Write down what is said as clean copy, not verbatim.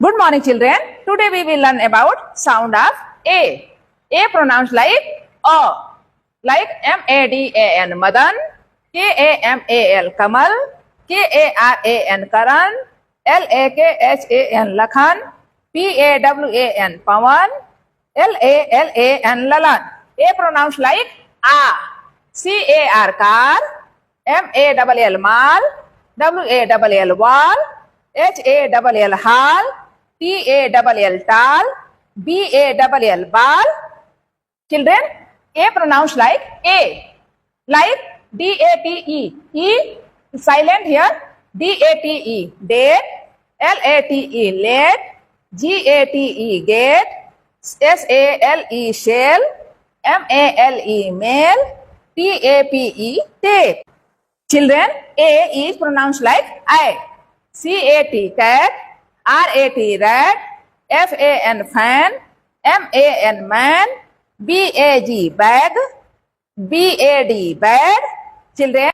Good morning, children. Today we will learn about sound of A. A pronounced like A, like M-A-D-A-N, Madan, K-A-M-A-L, Kamal, K-A-R-A-N, Karan, L-A-K-H-A-N, Lakhan, P-A-W-A-N, Pawan, L-A-L-A-N, Lalan. A pronounced like A. C-A-R, Car, M-A-L-L, Mal, W-A-L-L, Wall, H-A-L-L, Hall, T-A-L-L, Tall, B-A-L-L, Ball. Children, A pronounced like A, like D-A-T-E, E silent here, D-A-T-E, date, L-A-T-E, late, G-A-T-E, gate, S-A-L-E, shell, M-A-L-E, male, T-A-P-E, tape. Children, A is pronounced like I. C-A-T, cat, R-A-T, rat, F-A-N, fan, M-A-N, man, B-A-G, bag, B-A-D, bad. Children,